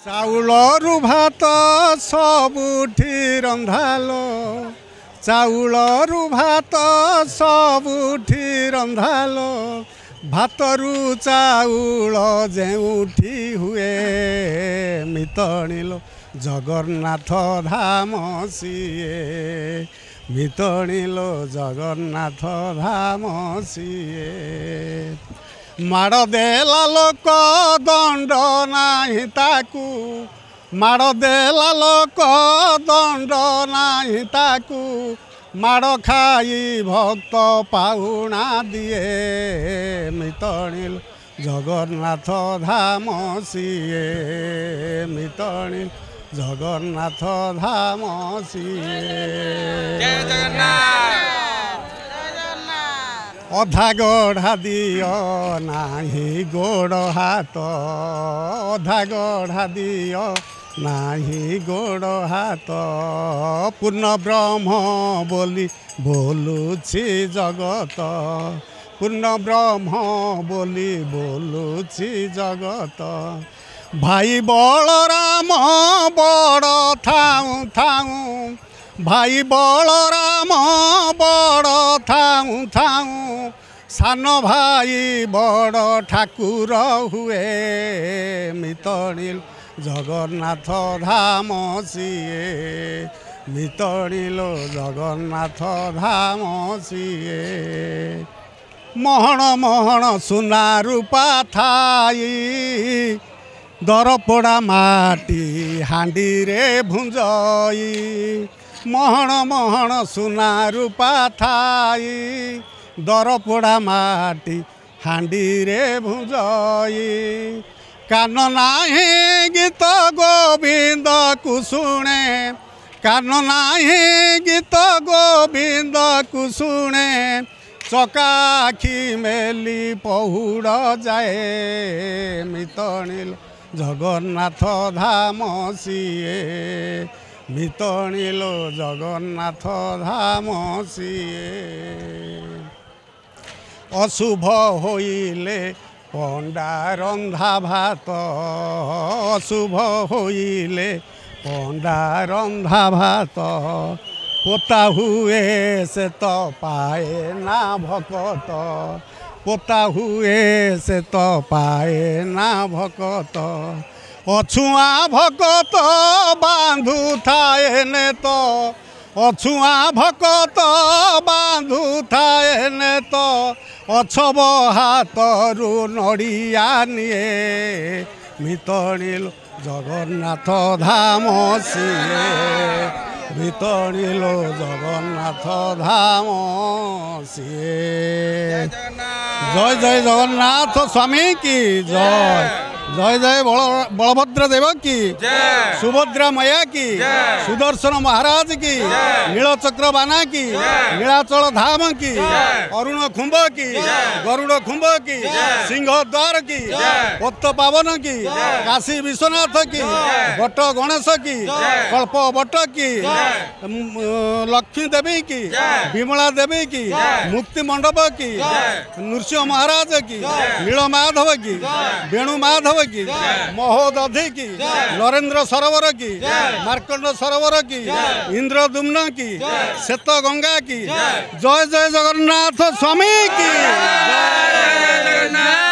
ଚାଉଳରୁ ଭାତ ସବୁଠି ରନ୍ଧାଲୋ ଚାଉଳରୁ ଭାତ ସବୁଠି ରନ୍ଧାଲୋ ଭାତରୁ ଚାଉଳ ଯେଉଁଠି ହୁଏ ମିତଣିଲୋ ଜଗନ୍ନାଥ ଧାମ ସିଏ ମିତଣିଲୋ ଜଗନ୍ନାଥ ଧାମ ସିଏ ମାଡ଼ ଦେଲା ଲୋକ ଦଣ୍ଡ ନାହିଁ ତାକୁ ମାଡ଼ ଦେଲା ଲୋକ ଦଣ୍ଡ ନାହିଁ ତାକୁ ମାଡ଼ ଖାଇ ଭକ୍ତ ପାଉଣା ଦିଏ ମିତଣିଲୋ ଜଗନ୍ନାଥ ଧାମ ସିଏ ମିତଣିଲୋ ଜଗନ୍ନାଥ ଧାମ ସିଏ ଜୟ ଜଗନ୍ନାଥ ଅଧା ଗଢ଼ା ଦିଅ ନାହିଁ ଗୋଡ଼ ହାତ ଅଧା ଗଢ଼ା ଦିଅ ନାହିଁ ଗୋଡ଼ ହାତ ପୂର୍ଣ୍ଣ ବ୍ରହ୍ମ ବୋଲି ବୋଲୁଛି ଜଗତ ପୂର୍ଣ୍ଣ ବ୍ରହ୍ମ ବୋଲି ବୋଲୁଛି ଜଗତ ଭାଇ ବଳରାମ ବଡ଼ ଥାଉଁ ଥାଉଁ ଭାଇ ବଳରାମ ବଡ଼ ଥାଉଁ ଥାଉଁ ସାନ ଭାଇ ବଡ଼ ଠାକୁର ହୁଏ ମିତଣିଲୋ ଜଗନ୍ନାଥ ଧାମ ସିଏ ମିତଣିଲୋ ଜଗନ୍ନାଥ ଧାମ ସିଏ ମହଣ ମହଣ ସୁନା ରୂପା ଥାଇ ଦରପୋଡ଼ା ମାଟି ହାଣ୍ଡିରେ ଭୁଞ୍ଜଇ ମହଣ ମହଣ ସୁନା ରୂପା ଥାଇ ଦରପୋଡ଼ା ମାଟି ହାଣ୍ଡିରେ ଭୁଞ୍ଜଇ କାନ ନାହିଁ ଗୀତ ଗୋବିନ୍ଦକୁ ଶୁଣେ କାନ ନାହିଁ ଗୀତ ଗୋବିନ୍ଦକୁ ଶୁଣେ ଚକା ଆଖି ମେଲି ପହୁଡ଼ ଯାଏ ମିତଣିଲୋ ଜଗନ୍ନାଥ ଧାମ ସିଏ ମିତଣିଲୋ ଜଗନ୍ନାଥ ଧାମ ସିଏ ଅଶୁଭ ହୋଇଲେ ପଣ୍ଡା ରନ୍ଧା ଭାତ ଅଶୁଭ ହୋଇଲେ ପଣ୍ଡା ରନ୍ଧା ଭାତ ପୋତା ହୁଏ ସେ ତ ପାଏ ନା ଭକତ ପୋତା ହୁଏ ସେ ତ ପାଏ ନା ଭକତ ଅଛୁଆଁ ଭକତ ବାନ୍ଧୁଥାଏ ନେତ ଅଛୁଆଁ ଭକତ ବାନ୍ଧୁଥାଏ ନେତ ଅଛବ ହାତରୁ ନଡ଼ିଆ ନିଏ ମିତଣିଲୋ ଜଗନ୍ନାଥ ଧାମ ସିଏ ମିତଣିଲୋ ଜଗନ୍ନାଥ ଧାମ ସିଏ ଜୟ ଜୟ ଜଗନ୍ନାଥ ସ୍ୱାମୀ କି ଜୟ जय जय बलभद्र देव की सुभद्रा मैया की सुदर्शन महाराज की नीलचक्र बाना की नीलाचल धाम की अरुण खुंब की गरुड़ खुंब की सिंह द्वार की पत्त पावन की काशी विश्वनाथ की बट गणेश की कल्प बट की लक्ष्मी देवी की विमला देवी की मुक्ति मंडप की नृसिंह महाराज की नील माधव की वेणु माधव की महोदधि की नरेंद्र सरोवर की मार्कंड सरोवर की इंद्रदुम्न की श्वेत गंगा की जय जय जगन्नाथ स्वामी की जय जगन्नाथ।